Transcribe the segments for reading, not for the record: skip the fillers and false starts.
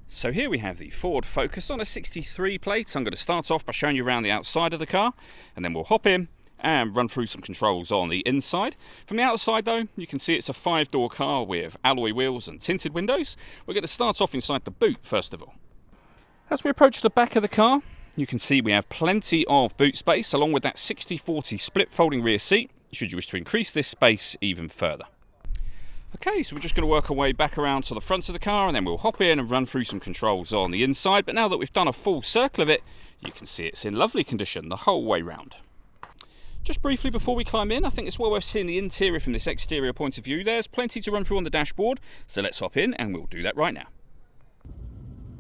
So here we have the Ford Focus on a 63 plate. I'm going to start off by showing you around the outside of the car, and then we'll hop in and run through some controls on the inside. From the outside though, you can see it's a 5-door car with alloy wheels and tinted windows. We're going to start off inside the boot first of all. As we approach the back of the car, you can see we have plenty of boot space along with that 60/40 split folding rear seat, should you wish to increase this space even further. Okay, so we're just going to work our way back around to the front of the car and then we'll hop in and run through some controls on the inside. But now that we've done a full circle of it, you can see it's in lovely condition the whole way round. Just briefly before we climb in, I think it's well worth seeing the interior from this exterior point of view. There's plenty to run through on the dashboard, so let's hop in and we'll do that right now.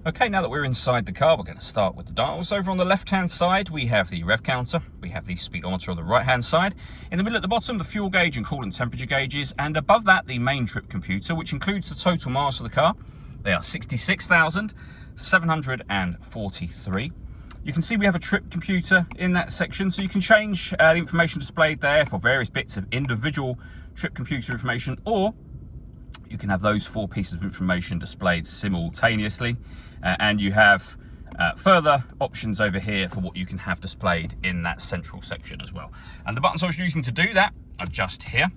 Okay, now that we're inside the car, we're going to start with the dials. Over on the left-hand side, we have the rev counter. We have the speedometer on the right-hand side. In the middle at the bottom, the fuel gauge and coolant temperature gauges. And above that, the main trip computer, which includes the total miles of the car. They are 66,743. You can see we have a trip computer in that section, so you can change the information displayed there for various bits of individual trip computer information, or you can have those 4 pieces of information displayed simultaneously, and you have further options over here for what you can have displayed in that central section as well. And the buttons I was using to do that are just here.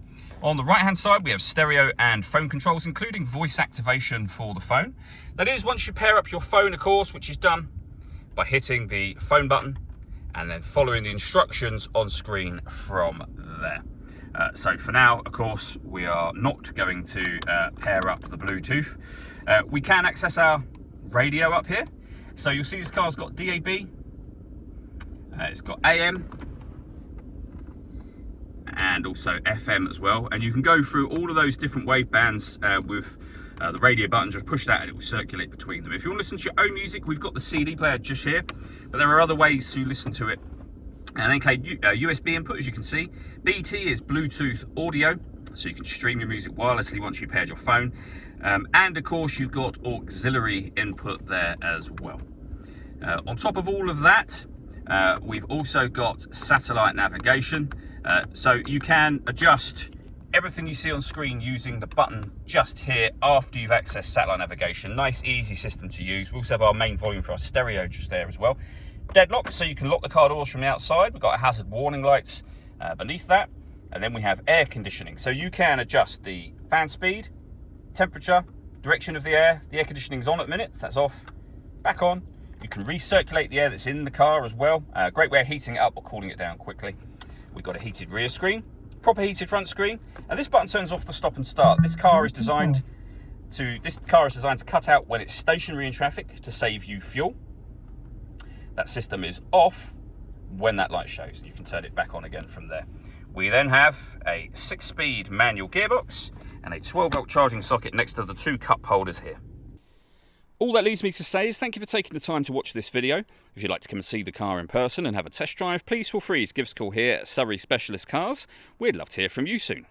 On the right hand side we have stereo and phone controls, including voice activation for the phone. That is, once you pair up your phone, of course, which is done by hitting the phone button and then following the instructions on screen from there. So for now, of course, we are not going to pair up the Bluetooth. We can access our radio up here. So you'll see this car's got DAB, it's got AM, and also FM as well. And you can go through all of those different wave bands with the radio button. Just push that and it will circulate between them. If you want to listen to your own music, we've got the CD player just here, but there are other ways to listen to it. And then USB input, as you can see. BT is Bluetooth audio, so you can stream your music wirelessly once you've paired your phone. And of course, you've got auxiliary input there as well. On top of all of that, we've also got satellite navigation. So you can adjust everything you see on screen using the button just here after you've accessed satellite navigation. Nice, easy system to use. We also have our main volume for our stereo just there as well. Deadlock, so you can lock the car doors from the outside. We've got hazard warning lights beneath that. And then we have air conditioning. So you can adjust the fan speed, temperature, direction of the air. The air conditioning is on at the minute, so that's off, back on. You can recirculate the air that's in the car as well. Great way of heating it up or cooling it down quickly. We've got a heated rear screen, proper heated front screen, and this button turns off the stop and start. This car is designed to cut out when it's stationary in traffic to save you fuel. That system is off when that light shows, and you can turn it back on again from there. We then have a 6-speed manual gearbox and a 12-volt charging socket next to the 2 cup holders here. All that leaves me to say is thank you for taking the time to watch this video. If you'd like to come and see the car in person and have a test drive, please feel free to give us a call here at Surrey Specialist Cars. We'd love to hear from you soon.